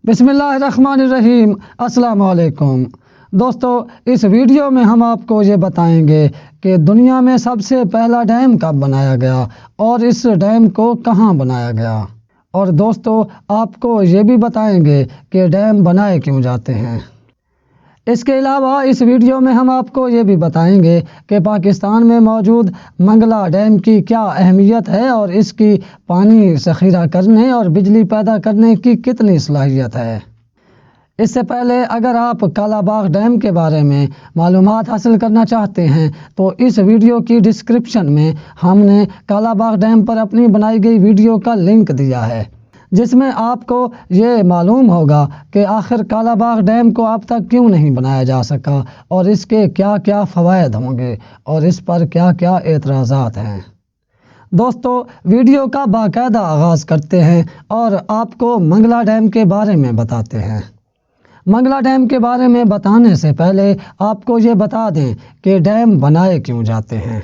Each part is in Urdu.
بسم اللہ الرحمن الرحیم۔ السلام علیکم دوستو، اس ویڈیو میں ہم آپ کو یہ بتائیں گے کہ دنیا میں سب سے پہلا ڈیم کب بنایا گیا اور اس ڈیم کو کہاں بنایا گیا، اور دوستو آپ کو یہ بھی بتائیں گے کہ ڈیم بنائے کیوں جاتے ہیں۔ اس کے علاوہ اس ویڈیو میں ہم آپ کو یہ بھی بتائیں گے کہ پاکستان میں موجود منگلا ڈیم کی کیا اہمیت ہے اور اس کی پانی ذخیرہ کرنے اور بجلی پیدا کرنے کی کتنی صلاحیت ہے۔ اس سے پہلے اگر آپ کالا باغ ڈیم کے بارے میں معلومات حاصل کرنا چاہتے ہیں تو اس ویڈیو کی ڈسکرپشن میں ہم نے کالا باغ ڈیم پر اپنی بنائی گئی ویڈیو کا لنک دیا ہے، جس میں آپ کو یہ معلوم ہوگا کہ آخر کالا باغ ڈیم کو اب تک کیوں نہیں بنایا جا سکا اور اس کے کیا کیا فوائد ہوں گے اور اس پر کیا کیا اعتراضات ہیں۔ دوستو ویڈیو کا باقاعدہ آغاز کرتے ہیں اور آپ کو منگلا ڈیم کے بارے میں بتاتے ہیں۔ منگلا ڈیم کے بارے میں بتانے سے پہلے آپ کو یہ بتا دیں کہ ڈیم بنائے کیوں جاتے ہیں۔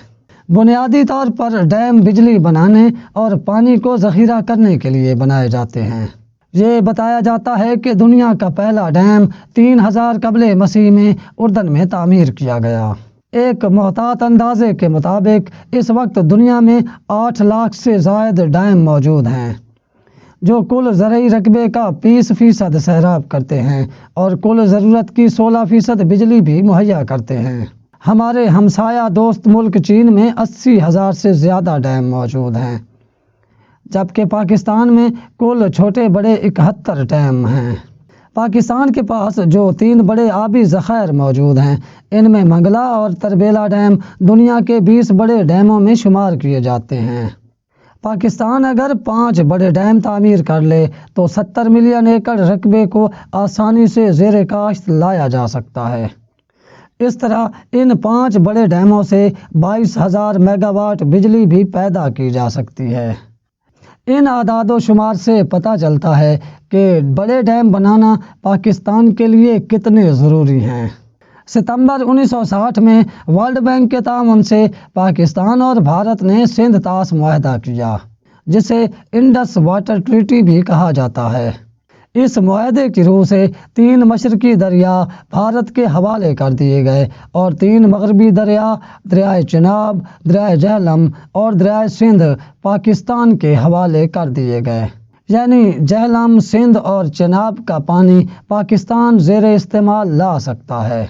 بنیادی طور پر ڈیم بجلی بنانے اور پانی کو ذخیرہ کرنے کے لیے بنائے جاتے ہیں۔ یہ بتایا جاتا ہے کہ دنیا کا پہلا ڈیم 3000 قبل مسیح میں اردن میں تعمیر کیا گیا۔ ایک محتاط اندازے کے مطابق اس وقت دنیا میں 8 لاکھ سے زائد ڈیم موجود ہیں، جو کل زرعی رقبے کا 20% سیراب کرتے ہیں اور کل ضرورت کی 16% بجلی بھی مہیا کرتے ہیں۔ ہمارے ہمسایہ دوست ملک چین میں 80,000 سے زیادہ ڈیم موجود ہیں، جبکہ پاکستان میں کل چھوٹے بڑے 71 ڈیم ہیں۔ پاکستان کے پاس جو 3 بڑے آبی ذخائر موجود ہیں، ان میں منگلا اور تربیلا ڈیم دنیا کے 20 بڑے ڈیموں میں شمار کیے جاتے ہیں۔ پاکستان اگر 5 بڑے ڈیم تعمیر کر لے تو 70 ملین ایکڑ رقبے کو آسانی سے زیر کاشت لایا جا سکتا ہے۔ اس طرح ان 5 بڑے ڈیموں سے 22,000 میگا واٹ بجلی بھی پیدا کی جا سکتی ہے۔ ان اعداد و شمار سے پتہ چلتا ہے کہ بڑے ڈیم بنانا پاکستان کے لیے کتنے ضروری ہیں۔ ستمبر 1960 میں ورلڈ بینک کے تعاون سے پاکستان اور بھارت نے سندھ طاس معاہدہ کیا، جسے انڈس واٹر ٹریٹی بھی کہا جاتا ہے۔ اس معاہدے کی روح سے 3 مشرقی دریا بھارت کے حوالے کر دیے گئے اور 3 مغربی دریا، دریائے چناب، دریائے جہلم اور دریائے سندھ پاکستان کے حوالے کر دیے گئے، یعنی جہلم، سندھ اور چناب کا پانی پاکستان زیر استعمال لا سکتا ہے۔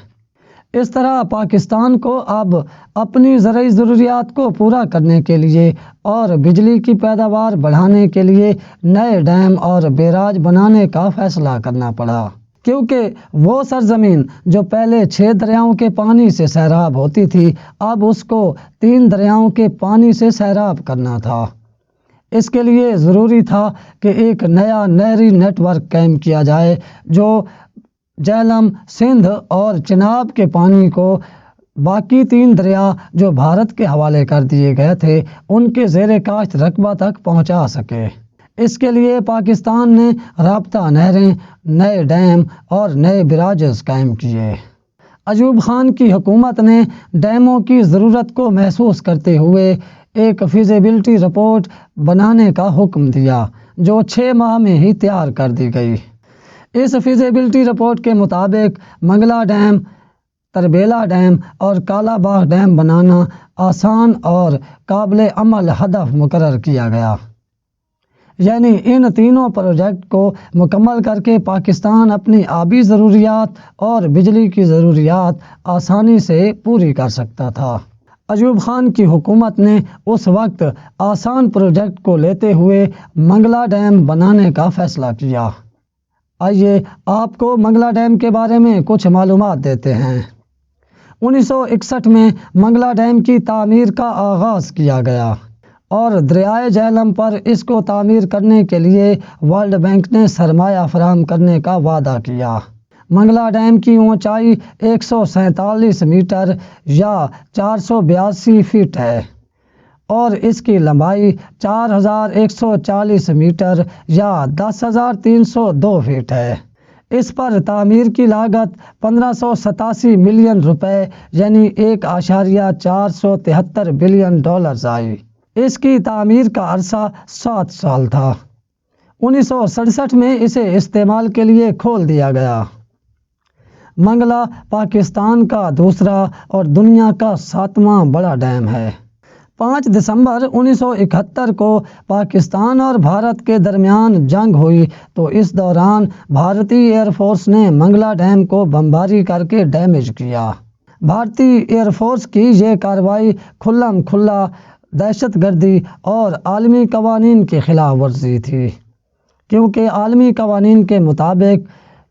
اس طرح پاکستان کو اب اپنی زرعی ضروریات کو پورا کرنے کے لیے اور بجلی کی پیداوار بڑھانے کے لیے نئے ڈیم اور بیراج بنانے کا فیصلہ کرنا پڑا، کیونکہ وہ سرزمین جو پہلے 6 دریاؤں کے پانی سے سیراب ہوتی تھی، اب اس کو 3 دریاؤں کے پانی سے سیراب کرنا تھا۔ اس کے لیے ضروری تھا کہ ایک نیا نہری نیٹ ورک قائم کیا جائے جو جہلم، سندھ اور چناب کے پانی کو باقی 3 دریا جو بھارت کے حوالے کر دیے گئے تھے ان کے زیر کاشت رقبہ تک پہنچا سکے۔ اس کے لیے پاکستان نے رابطہ نہریں، نئے ڈیم اور نئے بیراجز قائم کیے۔ ایوب خان کی حکومت نے ڈیموں کی ضرورت کو محسوس کرتے ہوئے ایک فیزیبلٹی رپورٹ بنانے کا حکم دیا، جو 6 ماہ میں ہی تیار کر دی گئی۔ اس فیزیبلٹی رپورٹ کے مطابق منگلا ڈیم، تربیلا ڈیم اور کالا باغ ڈیم بنانا آسان اور قابل عمل ہدف مقرر کیا گیا، یعنی ان تینوں پروجیکٹ کو مکمل کر کے پاکستان اپنی آبی ضروریات اور بجلی کی ضروریات آسانی سے پوری کر سکتا تھا۔ ایوب خان کی حکومت نے اس وقت آسان پروجیکٹ کو لیتے ہوئے منگلا ڈیم بنانے کا فیصلہ کیا۔ آئیے آپ کو منگلا ڈیم کے بارے میں کچھ معلومات دیتے ہیں۔ 1961 میں منگلا ڈیم کی تعمیر کا آغاز کیا گیا اور دریائے جہلم پر اس کو تعمیر کرنے کے لیے ورلڈ بینک نے سرمایہ فراہم کرنے کا وعدہ کیا۔ منگلا ڈیم کی اونچائی 147 میٹر یا 482 فٹ ہے اور اس کی لمبائی 4140 میٹر یا 10,302 فٹ ہے۔ اس پر تعمیر کی لاگت 1587 ملین روپے یعنی 1.473 بلین ڈالرز آئی۔ اس کی تعمیر کا عرصہ 7 سال تھا۔ 1967 میں اسے استعمال کے لیے کھول دیا گیا۔ منگلا پاکستان کا دوسرا اور دنیا کا 7واں بڑا ڈیم ہے۔ 5 دسمبر 1971 کو پاکستان اور بھارت کے درمیان جنگ ہوئی تو اس دوران بھارتی ایئر فورس نے منگلا ڈیم کو بمباری کر کے ڈیمیج کیا۔ بھارتی ایئر فورس کی یہ کارروائی کھلم کھلا دہشت گردی اور عالمی قوانین کی خلاف ورزی تھی، کیونکہ عالمی قوانین کے مطابق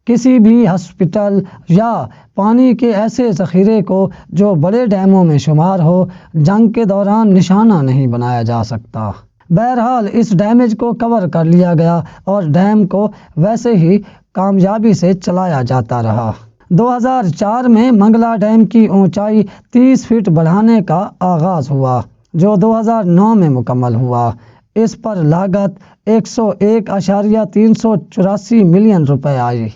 کسی بھی ہاسپٹل یا پانی کے ایسے ذخیرے کو جو بڑے ڈیموں میں شمار ہو جنگ کے دوران نشانہ نہیں بنایا جا سکتا۔ بہرحال اس ڈیمیج کو کور کر لیا گیا اور ڈیم کو ویسے ہی کامیابی سے چلایا جاتا رہا۔ 2004 میں منگلا ڈیم کی اونچائی 30 فٹ بڑھانے کا آغاز ہوا جو 2009 میں مکمل ہوا۔ اس پر لاگت 101.384 ملین روپے آئی۔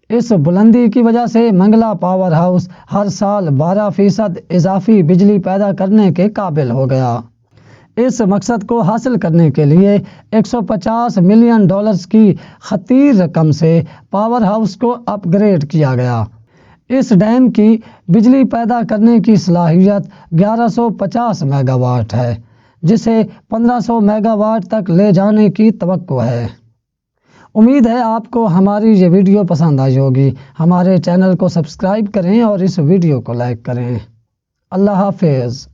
اس بلندی کی وجہ سے منگلا پاور ہاؤس ہر سال 12% اضافی بجلی پیدا کرنے کے قابل ہو گیا۔ اس مقصد کو حاصل کرنے کے لیے $150 ملین کی خطیر رقم سے پاور ہاؤس کو اپ گریڈ کیا گیا۔ اس ڈیم کی بجلی پیدا کرنے کی صلاحیت 1150 میگا واٹ ہے، جسے 1500 میگا واٹ تک لے جانے کی توقع ہے۔ امید ہے آپ کو ہماری یہ ویڈیو پسند آئی ہوگی۔ ہمارے چینل کو سبسکرائب کریں اور اس ویڈیو کو لائک کریں۔ اللہ حافظ۔